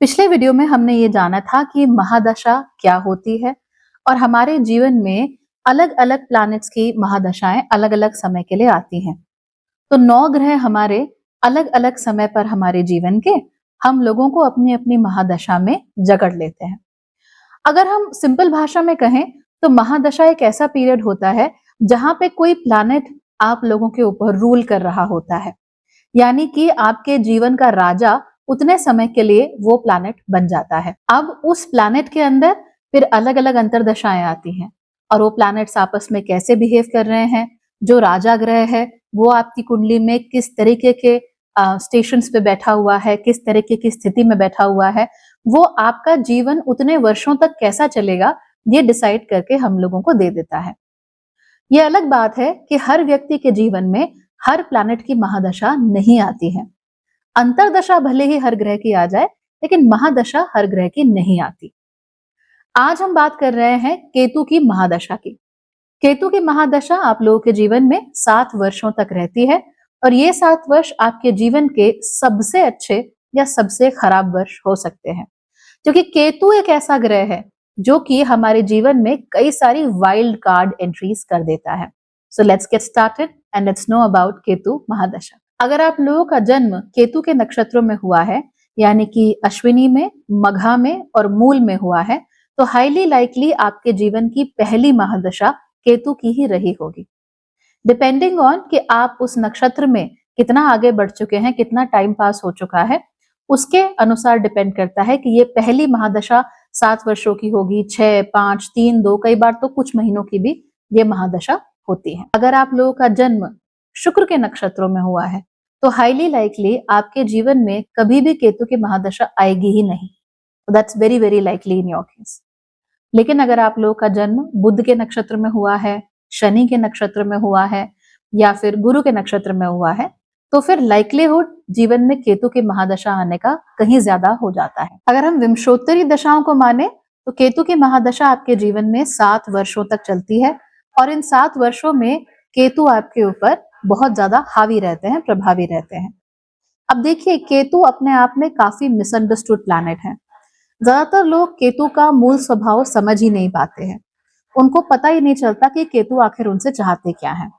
पिछले वीडियो में हमने ये जाना था कि महादशा क्या होती है और हमारे जीवन में अलग-अलग प्लैनेट्स की महादशाएं अलग-अलग समय के लिए आती हैं। तो 9 ग्रह हमारे अलग-अलग समय पर हमारे जीवन के हम लोगों को अपनी-अपनी महादशा में जकड़ लेते हैं। अगर हम सिंपल भाषा में कहें तो महादशा एक ऐसा पीरियड होता है जहां पे कोई प्लैनेट आप लोगों के ऊपर रूल कर रहा होता है। यानी कि आपके जीवन का राजा उतने समय के लिए वो प्लैनेट बन जाता है। अब उस प्लैनेट के अंदर फिर अलग-अलग अंतर्दशाएं आती हैं और वो प्लैनेट्स आपस में कैसे बिहेव कर रहे हैं, जो राजा ग्रह है वो आपकी कुंडली में किस तरीके के स्टेशंस पे बैठा हुआ है, किस तरीके की स्थिति में बैठा हुआ है, वो आपका जीवन उतने वर्षों तक कैसा चलेगा ये डिसाइड करके हम लोगों को दे देता है। ये अलग बात है कि हर व्यक्ति के जीवन में हर प्लैनेट की महादशा नहीं आती है। अंतरदशा भले ही हर ग्रह की आ जाए, लेकिन महादशा हर ग्रह की नहीं आती। आज हम बात कर रहे हैं केतु की महादशा की। केतु की महादशा आप लोगों के जीवन में 7 वर्षों तक रहती है और ये 7 वर्ष आपके जीवन के सबसे अच्छे या सबसे खराब वर्ष हो सकते हैं, क्योंकि केतु एक ऐसा ग्रह है जो कि हमारे जीवन में कई सारी वाइल्ड कार्ड एंट्रीज कर देता है। So let's get started and let's know about Ketu mahadasha. अगर आप लोगों का जन्म केतु के नक्षत्रों में हुआ है, यानी कि अश्विनी में, मघा में और मूल में हुआ है, तो हाईली लाइकली आपके जीवन की पहली महादशा केतु की ही रही होगी। डिपेंडिंग ऑन कि आप उस नक्षत्र में कितना आगे बढ़ चुके हैं, कितना टाइम पास हो चुका है, उसके अनुसार डिपेंड करता है कि ये पहली महादशा 7 वर्षों की होगी, 6, 5, 3, 2, कई बार तो कुछ महीनों की भी ये महादशा होती है। अगर आप लोगों का जन्म शुक्र के नक्षत्रों में हुआ है, तो हाईली लाइकली आपके जीवन में कभी भी केतु की महादशा आएगी ही नहीं। That's very very likely in your case. लेकिन अगर आप लोगों का जन्म बुध के नक्षत्र में हुआ है, शनि के नक्षत्र में हुआ है या फिर गुरु के नक्षत्र में हुआ है, तो फिर लाइक्लीहुड जीवन में केतु की महादशा आने का कहीं ज्यादा हो जाता है। अगर हम विंशोत्तरी दशाओं को माने तो केतु की महादशा आपके जीवन में 7 वर्षों तक चलती है और इन 7 वर्षों में केतु आपके ऊपर बहुत ज्यादा हावी रहते हैं, प्रभावी रहते हैं। अब देखिए, केतु अपने आप में काफी मिसअंडरस्टूड प्लैनेट है। ज्यादातर लोग केतु का मूल स्वभाव समझ ही नहीं पाते हैं। उनको पता ही नहीं चलता कि केतु आखिर उनसे चाहते क्या है।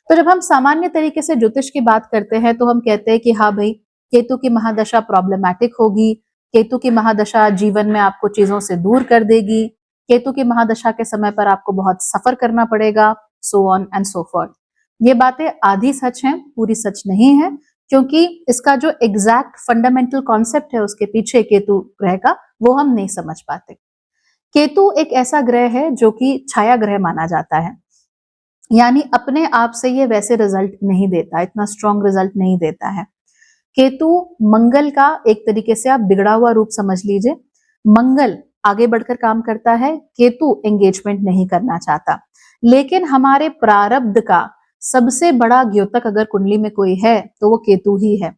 तो जब हम सामान्य तरीके से ज्योतिष की बात करते हैं तो हम कहते हैं कि हाँ भाई, केतु की महादशा प्रॉब्लमैटिक होगी, केतु की महादशा जीवन में आपको चीजों से दूर कर देगी, केतु की महादशा के समय पर आपको बहुत सफर करना पड़ेगा, so on and so forth. ये बातें आधी सच हैं, पूरी सच नहीं है, क्योंकि इसका जो एग्जैक्ट फंडामेंटल कॉन्सेप्ट है उसके पीछे केतु ग्रह का, वो हम नहीं समझ पाते। केतु एक ऐसा ग्रह है जो कि छाया ग्रह माना जाता है, यानी अपने आप से ये वैसे रिजल्ट नहीं देता, इतना स्ट्रॉन्ग रिजल्ट नहीं देता है। केतु मंगल का एक तरीके से आप बिगड़ा हुआ रूप समझ लीजिए। मंगल आगे बढ़कर काम करता है, केतु एंगेजमेंट नहीं करना चाहता। लेकिन हमारे प्रारब्ध का सबसे बड़ा द्योतक अगर कुंडली में कोई है तो वो केतु ही है।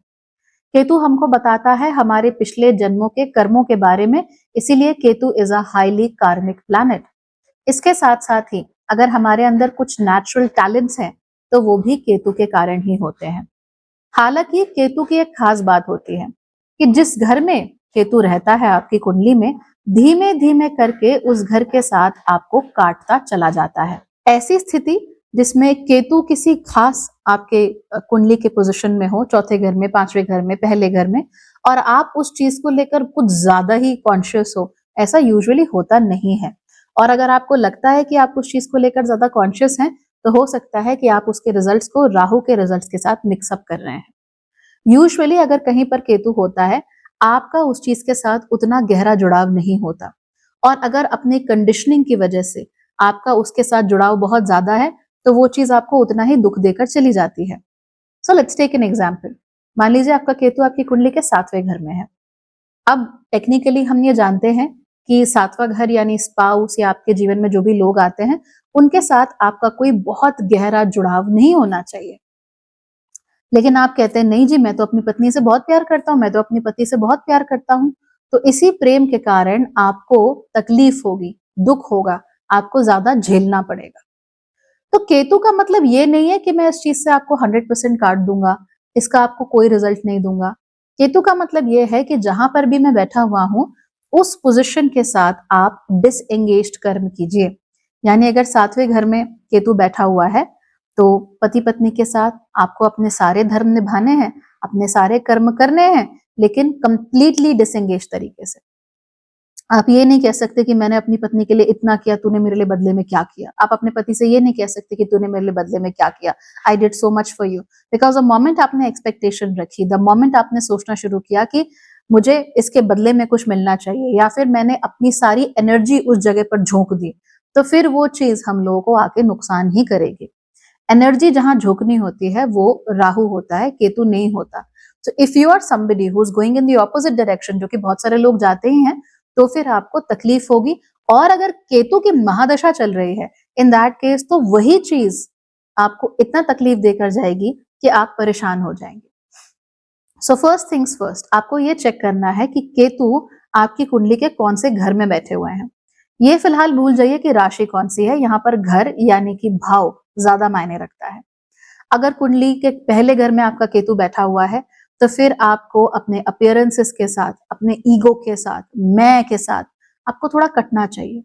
केतु हमको बताता है हमारे पिछले जन्मों के कर्मों के बारे में, इसीलिए केतु इज अ हाईली कार्मिक प्लैनेट। इसके साथ साथ ही अगर हमारे अंदर कुछ नेचुरल टैलेंट्स हैं तो वो भी केतु के कारण ही होते हैं। हालांकि केतु की एक खास बात होती है कि जिस घर में केतु रहता है आपकी कुंडली में, धीमे धीमे करके उस घर के साथ आपको काटता चला जाता है। ऐसी स्थिति जिसमें केतु किसी खास आपके कुंडली के पोजीशन में हो, चौथे घर में, पांचवें घर में, पहले घर में, और आप उस चीज को लेकर कुछ ज्यादा ही कॉन्शियस हो, ऐसा यूजुअली होता नहीं है। और अगर आपको लगता है कि आप उस चीज को लेकर ज्यादा कॉन्शियस हैं, तो हो सकता है कि आप उसके रिजल्ट्स को राहु के रिजल्ट्स के साथ मिक्सअप कर रहे हैं। यूजुअली अगर कहीं पर केतु होता है, आपका उस चीज के साथ उतना गहरा जुड़ाव नहीं होता, और अगर अपनी कंडीशनिंग की वजह से आपका उसके साथ जुड़ाव बहुत ज्यादा है, तो वो चीज आपको उतना ही दुख देकर चली जाती है। So let's take an example. मान लीजिए आपका केतु आपकी कुंडली के 7वें घर में है। अब टेक्निकली हम ये जानते हैं कि 7वां घर यानी स्पाउस या आपके जीवन में जो भी लोग आते हैं, उनके साथ आपका कोई बहुत गहरा जुड़ाव नहीं होना चाहिए। लेकिन आप कहते हैं नहीं जी, मैं तो अपनी पत्नी से बहुत प्यार करता हूँ, मैं तो अपनी पति से बहुत प्यार करता हूँ। तो इसी प्रेम के कारण आपको तकलीफ होगी, दुख होगा, आपको ज्यादा झेलना पड़ेगा। तो केतु का मतलब ये नहीं है कि मैं इस चीज से आपको 100% काट दूंगा, इसका आपको कोई रिजल्ट नहीं दूंगा। केतु का मतलब ये है कि जहां पर भी मैं बैठा हुआ हूं उस पोजीशन के साथ आप डिसएंगेज्ड कर्म कीजिए। यानी अगर 7वें घर में केतु बैठा हुआ है तो पति पत्नी के साथ आपको अपने सारे धर्म निभाने हैं, अपने सारे कर्म करने हैं, लेकिन कंप्लीटली डिसएंगेज तरीके से। आप ये नहीं कह सकते कि मैंने अपनी पत्नी के लिए इतना किया, तूने मेरे लिए बदले में क्या किया। आप अपने पति से ये नहीं कह सकते कि तूने मेरे लिए बदले में क्या किया, I did so much for you. Because the moment आपने एक्सपेक्टेशन रखी, द मोमेंट आपने सोचना शुरू किया कि मुझे इसके बदले में कुछ मिलना चाहिए, या फिर मैंने अपनी सारी एनर्जी उस जगह पर झोंक दी, तो फिर वो चीज हम लोगों को आके नुकसान ही करेगी। एनर्जी जहां झोंकनी होती है वो राहु होता है, केतु नहीं होता। तो if you are somebody who is going in the opposite direction, जो कि बहुत सारे लोग जाते ही हैं, तो फिर आपको तकलीफ होगी। और अगर केतु की महादशा चल रही है इन दैट केस, तो वही चीज आपको इतना तकलीफ देकर जाएगी कि आप परेशान हो जाएंगे। सो फर्स्ट थिंग्स फर्स्ट, आपको ये चेक करना है कि केतु आपकी कुंडली के कौन से घर में बैठे हुए हैं। ये फिलहाल भूल जाइए कि राशि कौन सी है, यहाँ पर घर यानी कि भाव ज्यादा मायने रखता है। अगर कुंडली के पहले घर में आपका केतु बैठा हुआ है तो फिर आपको अपने अपीयरेंसेस के साथ, अपने ईगो के साथ, मैं के साथ आपको थोड़ा कटना चाहिए।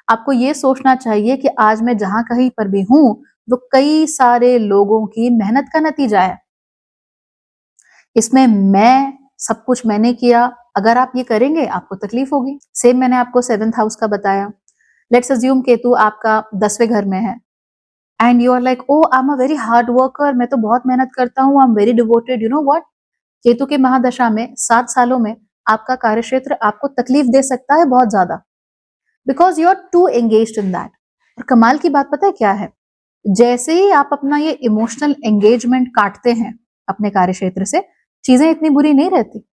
आपको ये सोचना चाहिए कि आज मैं जहां कहीं पर भी हूं वो कई सारे लोगों की मेहनत का नतीजा है। इसमें मैं, सब कुछ मैंने किया, अगर आप ये करेंगे आपको तकलीफ होगी। सेम मैंने आपको 7th हाउस का बताया। लेट्स अज्यूम केतु आपका 10वें घर में है and you are like, oh I am a very hard worker, मैं तो बहुत मेहनत करता हूँ, I am very devoted. You know what, Ketu के महादशा में 7 सालों में आपका कार्यक्षेत्र आपको तकलीफ दे सकता है बहुत ज्यादा, because you are too engaged in that. और कमाल की बात पता है क्या है, जैसे ही आप अपना ये इमोशनल एंगेजमेंट काटते हैं अपने कार्यक्षेत्र से, चीजें इतनी बुरी नहीं रहती।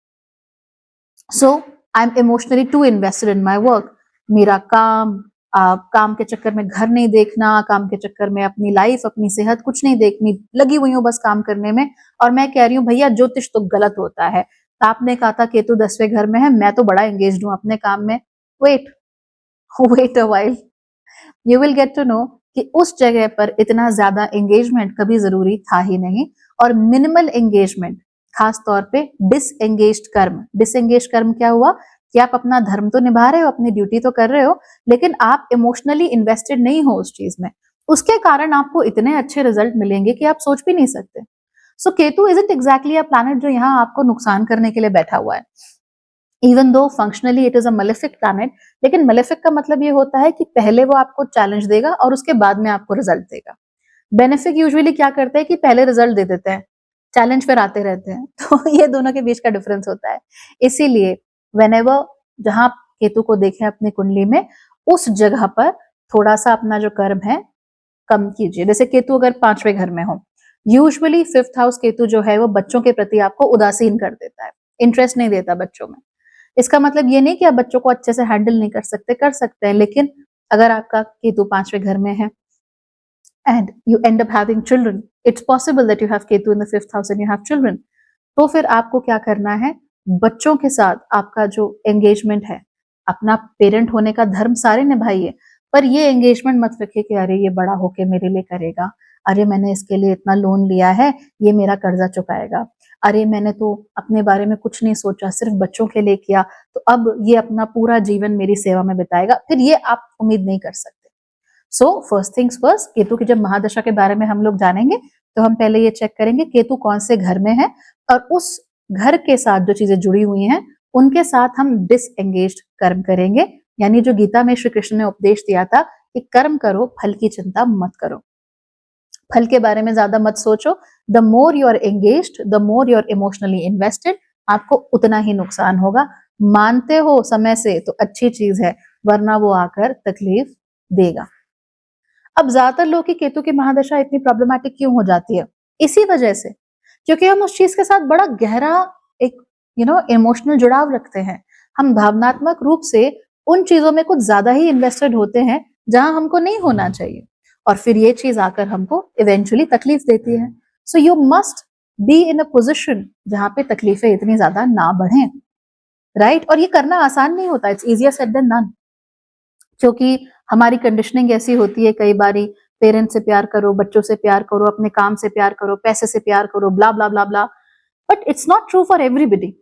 So I am emotionally too invested in my work. मेरा काम के चक्कर में घर नहीं देखना, काम के चक्कर में अपनी लाइफ, अपनी सेहत कुछ नहीं देखनी, लगी हुई हूँ बस काम करने में। और मैं कह रही हूँ भैया ज्योतिष तो गलत होता है, आपने कहा था केतु 10वें घर में है, मैं तो बड़ा एंगेज हूँ अपने काम में। Wait wait a while, you will get to know कि उस जगह पर इतना ज्यादा एंगेजमेंट कभी जरूरी था ही नहीं। और मिनिमल एंगेजमेंट, खास तौर पे डिसएंगेज्ड कर्म। डिसएंगेज्ड कर्म क्या हुआ कि आप अपना धर्म तो निभा रहे हो, अपनी ड्यूटी तो कर रहे हो, लेकिन आप इमोशनली इन्वेस्टेड नहीं हो उस चीज में। उसके कारण आपको इतने अच्छे रिजल्ट मिलेंगे कि आप सोच भी नहीं सकते। So Ketu isn't exactly a planet जो यहाँ आपको नुकसान करने के लिए बैठा हुआ है। Even though functionally it is a malefic planet, लेकिन मेलेफिक का मतलब ये होता है कि पहले वो आपको चैलेंज देगा और उसके बाद में आपको रिजल्ट देगा। बेनिफिक यूजुअली क्या करते हैं कि पहले रिजल्ट दे देते हैं, चैलेंज फिर आते रहते हैं। तो ये दोनों के बीच का डिफरेंस होता है। इसीलिए व्हेनेवर जहां केतु को देखें अपनी कुंडली में, उस जगह पर थोड़ा सा अपना जो कर्म है कम कीजिए। जैसे केतु अगर 5वें घर में हो, यूजुअली 5th हाउस केतु जो है वो बच्चों के प्रति आपको उदासीन कर देता है, इंटरेस्ट नहीं देता बच्चों में। इसका मतलब ये नहीं कि आप बच्चों को अच्छे से हैंडल नहीं कर सकते, कर सकते हैं, लेकिन अगर आपका केतु 5वें घर में है and you end up having children, it's possible that you have Ketu in the 5th house and you have children, तो फिर आपको क्या करना है, बच्चों के साथ आपका जो एंगेजमेंट है, अपना पेरेंट होने का धर्म सारे निभाइए, पर ये एंगेजमेंट मत रखिए कि अरे ये बड़ा होके मेरे लिए करेगा, अरे मैंने इसके लिए इतना लोन लिया है, ये मेरा कर्जा चुकाएगा, अरे मैंने तो अपने बारे में कुछ नहीं सोचा, सिर्फ बच्चों के लिए किया, तो अब ये अपना पूरा जीवन मेरी सेवा में बिताएगा। फिर ये आप उम्मीद नहीं कर सकते। So first things first, Ketu की जब महादशा के बारे में हम लोग जानेंगे तो हम पहले ये चेक करेंगे केतु कौन से घर में है, और उस घर के साथ जो चीजें जुड़ी हुई हैं उनके साथ हम डिसएंगेज्ड कर्म करेंगे। यानी जो गीता में श्री कृष्ण ने उपदेश दिया था कि कर्म करो, फल की चिंता मत करो, फल के बारे में ज्यादा मत सोचो। The more you are engaged, the more you are emotionally invested, आपको उतना ही नुकसान होगा। मानते हो समय से तो अच्छी चीज है, वरना वो आकर तकलीफ देगा। अब ज्यादातर लोग की केतु की महादशा इतनी प्रॉब्लमैटिक क्यों हो जाती है, इसी वजह से, क्योंकि हम उस चीज के साथ बड़ा गहरा एक इमोशनल जुड़ाव रखते हैं। हम भावनात्मक रूप से उन चीजों में कुछ ज्यादा ही इन्वेस्टेड होते हैं जहां हमको नहीं होना चाहिए, और फिर ये चीज आकर हमको इवेंचुअली तकलीफ देती है। So you must be in a position जहां पे तकलीफें इतनी ज्यादा ना बढ़े, राइट? और ये करना आसान नहीं होता, it's easier said than none, क्योंकि हमारी कंडीशनिंग ऐसी होती है कई बारी, पेरेंट्स से प्यार करो, बच्चों से प्यार करो, अपने काम से प्यार करो, पैसे से प्यार करो, blah blah blah blah. But it's not true for everybody,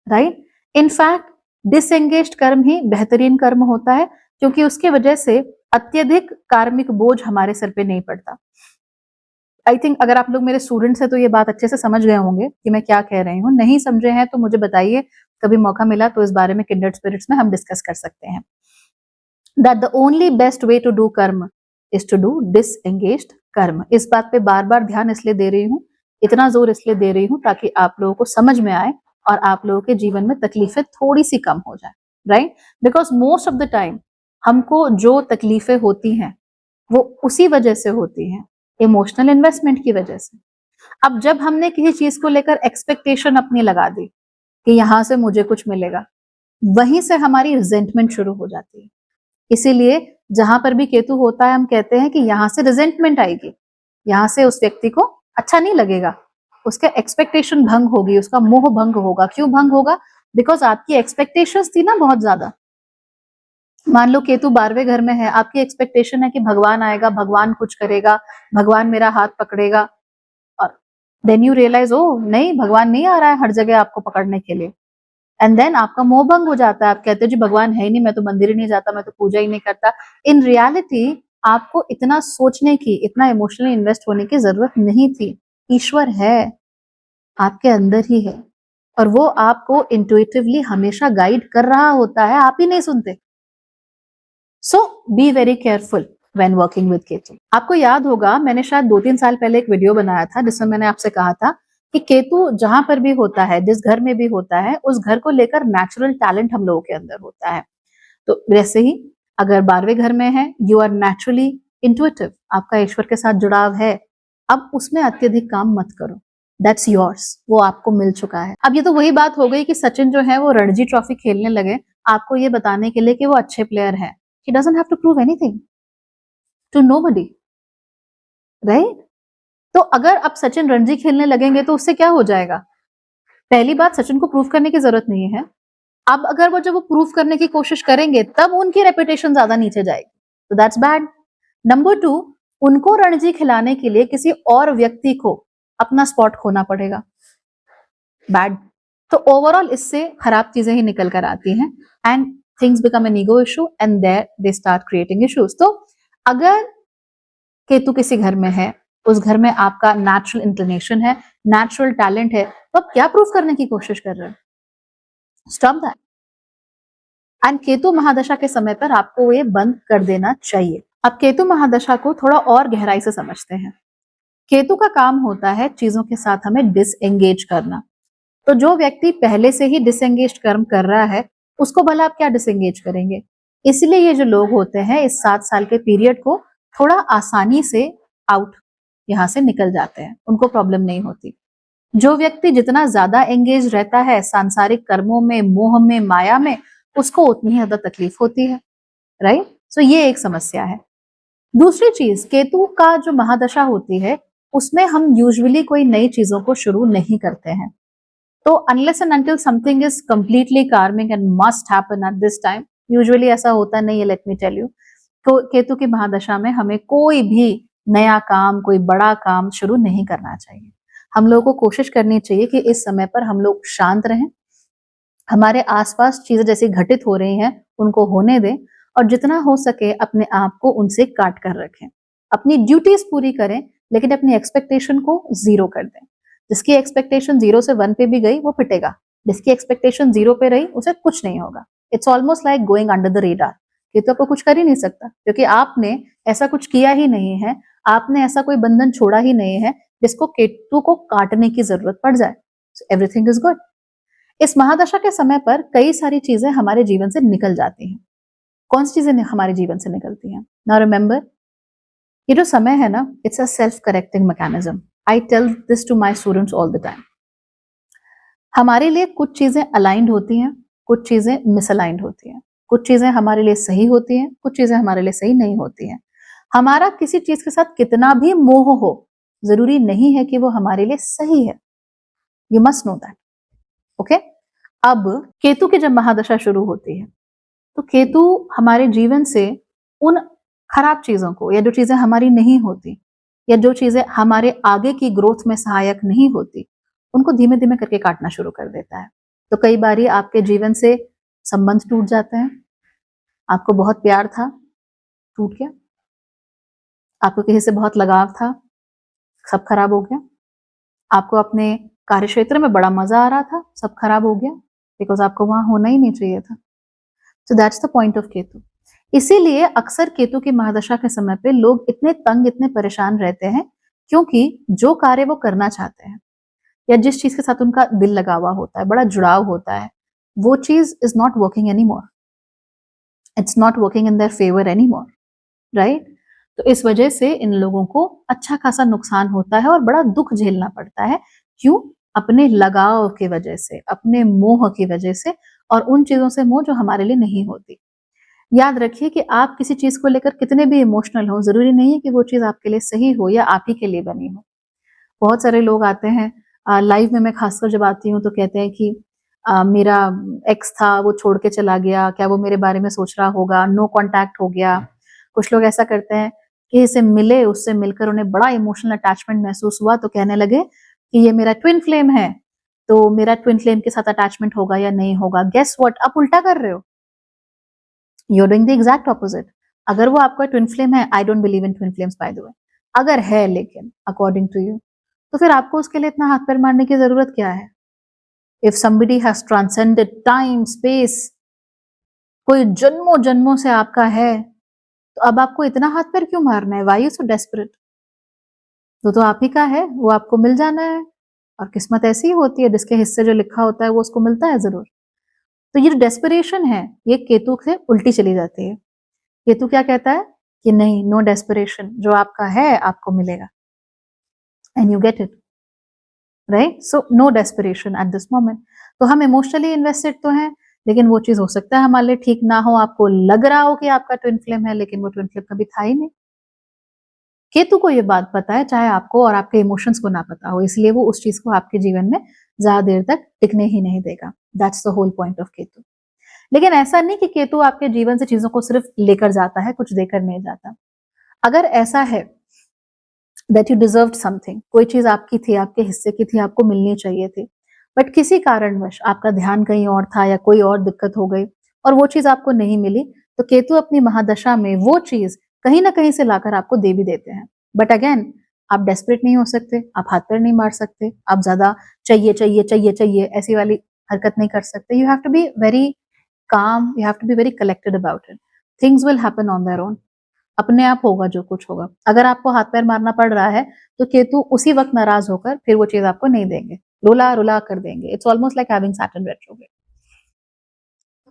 right? In fact disengaged karma ही बेहतरीन कर्म होता है, क्योंकि उसकी वजह से अत्यधिक कार्मिक बोझ हमारे सर पे नहीं पड़ता। आई थिंक अगर आप लोग मेरे स्टूडेंट्स हैं तो ये बात अच्छे से समझ गए होंगे कि मैं क्या कह रही हूँ। नहीं समझे हैं तो मुझे बताइए, कभी मौका मिला तो इस बारे में किंडर्ड स्पिरिट्स में हम डिस्कस कर सकते हैं। That the only best way to do karma is to do disengaged karma. इस बात पे बार बार ध्यान इसलिए दे रही हूँ, इतना जोर इसलिए दे रही हूँ ताकि आप लोगों को समझ में आए और आप लोगों के जीवन में तकलीफें थोड़ी सी कम हो जाए, right? Because most of the time हमको जो तकलीफें होती हैं वो उसी वजह से होती हैं, इमोशनल इन्वेस्टमेंट की वजह से। अब जब हमने किसी चीज को लेकर एक्सपेक्टेशन अपनी लगा दी कि यहां से मुझे कुछ मिलेगा, वहीं से हमारी रिजेंटमेंट शुरू हो जाती है। इसीलिए जहां पर भी केतु होता है हम कहते हैं कि यहां से रिजेंटमेंट आएगी, यहां से उस व्यक्ति को अच्छा नहीं लगेगा, उसका एक्सपेक्टेशन भंग होगी, उसका मोह भंग होगा। क्यों भंग होगा? बिकॉज आपकी एक्सपेक्टेशंस थी ना बहुत ज्यादा। मान लो केतु 12वें घर में है, आपकी एक्सपेक्टेशन है कि भगवान आएगा, भगवान कुछ करेगा, भगवान मेरा हाथ पकड़ेगा, और देन यू रियलाइज ओ नहीं, भगवान नहीं आ रहा है हर जगह आपको पकड़ने के लिए। एंड देन आपका मोह भंग हो जाता है, आप कहते हो जी भगवान है ही नहीं, मैं तो मंदिर ही नहीं जाता, मैं तो पूजा ही नहीं करता। इन रियलिटी आपको इतना सोचने की, इतना इमोशनली इन्वेस्ट होने की जरूरत नहीं थी। ईश्वर है, आपके अंदर ही है, और वो आपको इंट्यूटिवली हमेशा गाइड कर रहा होता है, आप ही नहीं सुनते। So be very careful when working with Ketu. आपको याद होगा मैंने शायद 2-3 साल पहले एक वीडियो बनाया था जिसमें मैंने आपसे कहा था कि केतु जहां पर भी होता है, जिस घर में भी होता है, उस घर को लेकर नेचुरल टैलेंट हम लोगों के अंदर होता है। तो वैसे ही अगर 12वें घर में है, यू आर नेचुरली इंट्यूटिव, आपका ईश्वर के साथ जुड़ाव है। अब उसमें अत्यधिक काम मत करो, दैट्स योर्स, वो आपको मिल चुका है। अब ये तो वही बात हो गई कि सचिन जो है वो रणजी ट्रॉफी खेलने लगे आपको ये बताने के लिए कि वो अच्छे प्लेयर हैं। He doesn't have to prove anything to nobody, right? तो अगर अब सचिन रणजी खेलने लगेंगे तो उससे क्या हो जाएगा? पहली बात, सचिन को प्रूव करने की जरूरत नहीं है। अब अगर वो जब वो प्रूव करने की कोशिश करेंगे तब उनकी रेपुटेशन ज्यादा नीचे जाएगी, तो दैट्स बैड। नंबर 2, उनको रणजी खिलाने के लिए किसी और व्यक्ति को अपना स्पॉट खोना पड़ेगा, बैड। तो ओवरऑल इससे खराब चीजें ही निकल कर आती हैं, and things become an ego issue and there they start creating issues. तो अगर केतु किसी घर में है, उस घर में आपका नेचुरल इंक्लिनेशन है, नेचुरल टैलेंट है, तो आप क्या प्रूव करने की कोशिश कर रहे हो? Stop that. एंड केतु महादशा के समय पर आपको ये बंद कर देना चाहिए। अब केतु महादशा को थोड़ा और गहराई से समझते हैं। केतु का काम होता है चीजों के साथ हमें डिसएंगेज करना। तो जो व्यक्ति पहले से ही डिसएंगेज कर्म कर रहा है, उसको भला आप क्या डिसएंगेज करेंगे? इसलिए ये जो लोग होते हैं इस 7 साल के पीरियड को थोड़ा आसानी से आउट यहाँ से निकल जाते हैं, उनको प्रॉब्लम नहीं होती। जो व्यक्ति जितना ज्यादा एंगेज रहता है सांसारिक कर्मों में, मोह में, माया में, उसको उतनी ही ज्यादा तकलीफ होती है, राइट? सो ये एक समस्या है। दूसरी चीज, केतु का जो महादशा होती है उसमें हम यूजुअली कोई नई चीजों को शुरू नहीं करते हैं। तो unless and until something is completely karmic and must happen at this time, usually ऐसा होता नहीं है, लेट मी टेल यू। तो केतु की महादशा में हमें कोई भी नया काम, कोई बड़ा काम शुरू नहीं करना चाहिए। हम लोगों को कोशिश करनी चाहिए कि इस समय पर हम लोग शांत रहें, हमारे आसपास चीजें जैसी घटित हो रही हैं उनको होने दें, और जितना हो सके अपने आप को उनसे काट कर रखें। अपनी ड्यूटीज पूरी करें, लेकिन अपनी एक्सपेक्टेशन को 0 कर दें। जिसकी एक्सपेक्टेशन 0 से 1 पे भी गई वो पिटेगा, जिसकी एक्सपेक्टेशन 0 पे रही उसे कुछ नहीं होगा। It's almost like going under the radar. ये तो आपको कुछ कर ही नहीं सकता, क्योंकि आपने ऐसा कुछ किया ही नहीं है, आपने ऐसा कोई बंधन छोड़ा ही नहीं है जिसको केतु को काटने की जरूरत पड़ जाए। Everything is good. इस महादशा के समय पर कई सारी चीजें हमारे जीवन से निकल जाती हैं। कौन सी चीजें हमारे जीवन से निकलती हैं? नाउ रिमेंबर, ये जो समय है ना, it's a self correcting mechanism. I tell this to my students all the time. हमारे लिए कुछ चीजें अलाइंड होती हैं, कुछ चीजें मिसअलाइंड होती हैं, कुछ चीजें हमारे लिए सही होती हैं, कुछ चीजें हमारे लिए सही नहीं होती हैं। हमारा किसी चीज के साथ कितना भी मोह हो, जरूरी नहीं है कि वो हमारे लिए सही है। You must know that, okay? अब केतु की जब महादशा शुरू होती है तो केतु हमारे जीवन से उन खराब चीजों को, या जो चीजें हमारी नहीं होती, या जो चीजें हमारे आगे की ग्रोथ में सहायक नहीं होती, उनको धीमे-धीमे करके काटना शुरू कर देता है। तो कई बारी आपके जीवन से संबंध टूट जाते हैं, आपको बहुत प्यार था, टूट गया, आपको किसी से बहुत लगाव था, सब खराब हो गया, आपको अपने कार्यक्षेत्र में बड़ा मज़ा आ रहा था, सब खराब हो गया, बिकॉज़ आपको वहाँ होना ही नहीं चाहिए था। So that's the point of Ketu. इसीलिए अक्सर केतु की महादशा के समय पे लोग इतने तंग, इतने परेशान रहते हैं, क्योंकि जो कार्य वो करना चाहते हैं या जिस चीज़ के साथ उनका दिल लगा हुआ होता है, बड़ा जुड़ाव होता है, वो चीज़ is not working anymore. It's not working in their favour anymore, right? तो इस वजह से इन लोगों को अच्छा खासा नुकसान होता है और बड़ा दुःख झेलना पड़ता है। क्यों? अपने लगाव की वजह से, अपने मोह की वजह से और उन चीज़ों से मोह जो हमारे लिए नहीं होती। याद रखिए कि आप किसी चीज़ को लेकर कितने भी इमोशनल हो, ज़रूरी नहीं है कि वो चीज़ आपके लिए सही हो या आप ही के लिए बनी हो। बहुत सारे लोग आते हैं लाइव में, मैं खासकर जब आती हूँ तो कहते हैं कि मेरा एक्स था, वो छोड़ के चला गया, क्या वो मेरे बारे में सोच रहा होगा, नो कॉन्टैक्ट हो गया। कुछ लोग ऐसा करते हैं कि से मिले, उससे मिलकर उन्हें बड़ा इमोशनल अटैचमेंट महसूस हुआ तो कहने लगे कि ये मेरा ट्विन फ्लेम है, तो मेरा ट्विन फ्लेम के साथ अटैचमेंट होगा या नहीं होगा। गेस व्हाट, आप उल्टा कर रहे हो, you are doing the exact opposite. अगर वो आपका ट्विन फ्लेम है, I don't believe in twin flames by the way, अगर है लेकिन अकॉर्डिंग टू यू, तो फिर आपको उसके लिए इतना हाथ पैर मारने की जरूरत क्या है? If somebody has transcended time space, कोई जन्मों जन्मों से आपका है, तो अब आपको इतना हाथ पैर क्यों मारना है? Why you so desperate? तो आप ही का है, वो आपको मिल जाना है। और किस्मत ऐसी ही होती है, जिसके हिस्से जो लिखा होता है वो उसको मिलता है जरूर। तो ये जो डेस्परेशन है, ये केतु से उल्टी चली जाती है। केतु क्या कहता है कि नहीं, नो डेस्परेशन, जो आपका है आपको मिलेगा, and you get it, right? So no desperation at this moment. तो हम इमोशनली इन्वेस्टेड तो हैं, लेकिन वो चीज हो सकता है हमारे लिए ठीक ना हो। आपको लग रहा हो कि आपका ट्विन फ्लेम है, लेकिन वो ट्विन फ्लेम कभी था ही नहीं। केतु को ये बात पता है, चाहे आपको और आपके इमोशंस को ना पता हो, इसलिए वो उस चीज को आपके जीवन में ज्यादा देर तक टिकने ही नहीं देगा। That's the whole point of Ketu. लेकिन ऐसा नहीं कि केतु आपके जीवन से चीजों को सिर्फ लेकर जाता है, कुछ देकर नहीं जाता। अगर ऐसा है दैट यू डिजर्व समथिंग, कोई चीज आपकी थी, आपके हिस्से की थी, आपको मिलनी चाहिए थी, बट किसी कारणवश आपका ध्यान कहीं और था या कोई और दिक्कत हो गई और वो चीज आपको नहीं मिली, तो केतु अपनी महादशा में वो चीज कहीं ना कहीं से लाकर आपको दे भी देते हैं। बट अगेन, आप डेस्परेट नहीं हो सकते, आप हाथ पैर नहीं मार सकते, आप ज्यादा चाहिए चाहिए चाहिए चाहिए ऐसी वाली हरकत नहीं कर सकते। You have to be very calm, you have to be very collected about it. Things will happen on their own, अपने आप होगा जो कुछ होगा। अगर आपको हाथ पैर मारना पड़ रहा है, तो केतु उसी वक्त नाराज होकर फिर वो चीज आपको नहीं देंगे, रुला रुला कर देंगे। It's almost like having Saturn retrograde.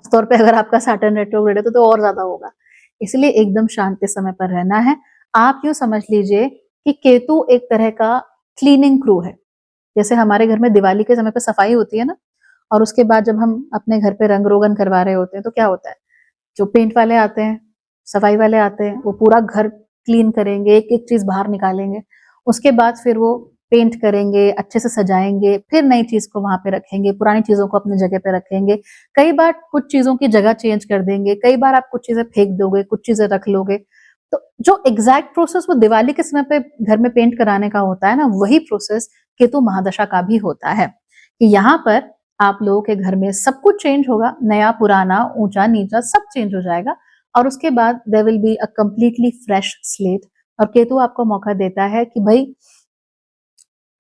तौर पे अगर आपका सैटर्न रेट्रोग्रेड है तो और ज्यादा होगा। इसलिए एकदम शांति समय पर रहना है। आप यूं समझ लीजिए कि केतु एक तरह का क्लीनिंग क्रू है। जैसे हमारे घर में दिवाली के समय पे सफाई होती है ना, और उसके बाद जब हम अपने घर पे रंग रोगन करवा रहे होते हैं, तो क्या होता है, जो पेंट वाले आते हैं, सफाई वाले आते हैं, वो पूरा घर क्लीन करेंगे, एक एक चीज बाहर निकालेंगे, उसके बाद फिर वो पेंट करेंगे, अच्छे से सजाएंगे, फिर नई चीज को वहां पे रखेंगे, पुरानी चीजों को अपनी जगह पे रखेंगे। कई बार कुछ चीजों की जगह चेंज कर देंगे, कई बार आप कुछ चीजें फेंक दोगे, कुछ चीजें रख लोगे। तो जो एग्जैक्ट प्रोसेस वो दिवाली के समय पे घर में पेंट कराने का होता है ना, वही प्रोसेस केतु महादशा का भी होता है कि यहाँ पर आप लोगों के घर में सब कुछ चेंज होगा, नया पुराना ऊंचा नीचा सब चेंज हो जाएगा, और उसके बाद there will be a completely fresh slate. और केतु आपको मौका देता है कि भाई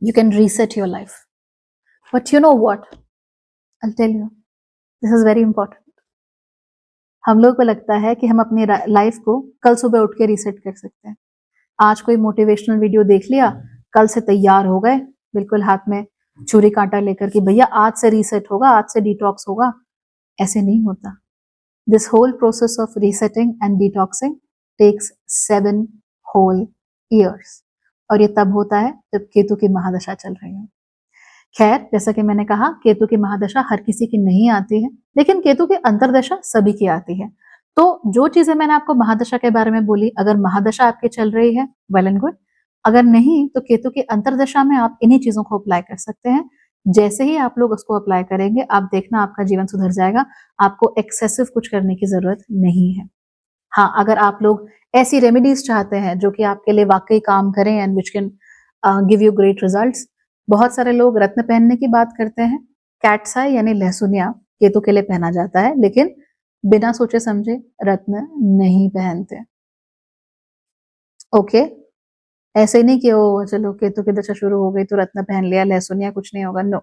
you can reset your life, but you know what, I'll tell you, this is very important. हम लोग को लगता है कि हम अपनी लाइफ को कल सुबह उठ के रीसेट कर सकते हैं। आज कोई मोटिवेशनल वीडियो देख लिया, कल से तैयार हो गए, बिल्कुल हाथ में छुरी कांटा लेकर कि भैया आज से रीसेट होगा, आज से डिटॉक्स होगा। ऐसे नहीं होता। This whole process of resetting and detoxing takes 7 whole years, और ये तब होता है जब केतु की महादशा चल रही है। खैर, जैसा कि मैंने कहा, केतु की महादशा हर किसी की नहीं आती है, लेकिन केतु की अंतर्दशा सभी की आती है। तो जो चीजें मैंने आपको महादशा के बारे में बोली, अगर महादशा आपकी चल रही है, वेल एंड गुड। अगर नहीं, तो केतु की अंतर्दशा में आप इन्हीं चीजों को अप्लाई कर सकते हैं। जैसे ही आप लोग उसको अप्लाई करेंगे, आप देखना आपका जीवन सुधर जाएगा। आपको एक्सेसिव कुछ करने की जरूरत नहीं है। हाँ, अगर आप लोग ऐसी रेमेडीज चाहते हैं जो कि आपके लिए वाकई काम करें and which can give you great results, बहुत सारे लोग रत्न पहनने की बात करते हैं। कैट्स आई यानी लहसुनिया केतु के लिए पहना जाता है, लेकिन बिना सोचे समझे रत्न नहीं पहनते। ओके, ऐसे नहीं कि ओ चलो केतु की दशा शुरू हो गई तो रत्न पहन लिया, लहसुनिया कुछ नहीं होगा। No,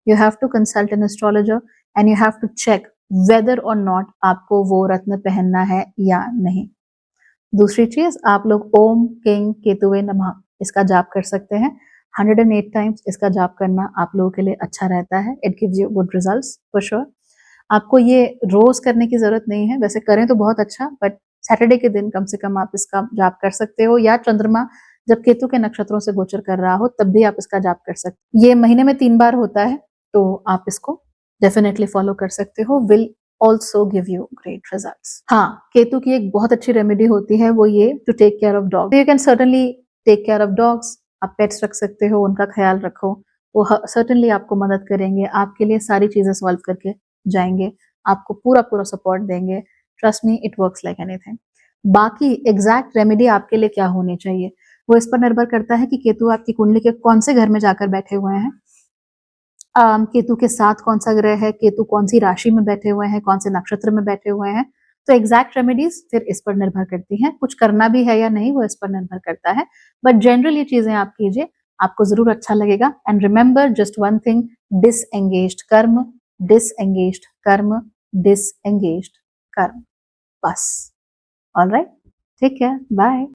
you have to consult an astrologer and you have to check whether or not आपको वो रत्न पहनना है या नहीं। दूसरी चीज, आप लोग ओम किंग केतुवे नमः इसका जाप कर सकते हैं। 108 टाइम्स इसका जाप करना आप लोगों के लिए अच्छा रहता है। It gives you good results for sure. आपको ये रोज करने की जरूरत नहीं है, वैसे करें तो बहुत अच्छा, बट सैटरडे के दिन कम से कम आप इसका जाप कर सकते हो, या चंद्रमा जब केतु के नक्षत्रों से गोचर कर रहा हो तब भी आप इसका जाप कर सकते हो। ये महीने में 3 बार होता है, तो आप इसको डेफिनेटली फॉलो कर सकते हो। Will also give you great results. हाँ, केतु की एक बहुत अच्छी रेमेडी होती है, वो ये to take care of dog. You can certainly take care of dogs. आप पेट्स रख सकते हो, उनका ख्याल रखो, वो सर्टनली आपको मदद करेंगे, आपके लिए सारी चीजें सॉल्व करके जाएंगे, आपको पूरा पूरा सपोर्ट देंगे। Trust me, it works like anything. बाकी एग्जैक्ट रेमेडी आपके लिए क्या होनी चाहिए वो इस पर निर्भर करता है कि केतु आपकी कुंडली के कौन से घर में जाकर बैठे हुए हैं, केतु के साथ कौन सा ग्रह है, केतु कौन सी राशि में बैठे हुए हैं, कौन से नक्षत्र में बैठे हुए हैं। तो एग्जैक्ट रेमेडीज फिर इस पर निर्भर करती हैं, कुछ करना भी है या नहीं वो इस पर निर्भर करता है। बट जनरल ये चीजें आप कीजिए, आपको जरूर अच्छा लगेगा। And remember just one thing, disengaged कर्म, डिसएंगेज्ड कर्म, डिसएंगेज्ड कर्म, बस। ऑल राइट, ठीक है, बाय।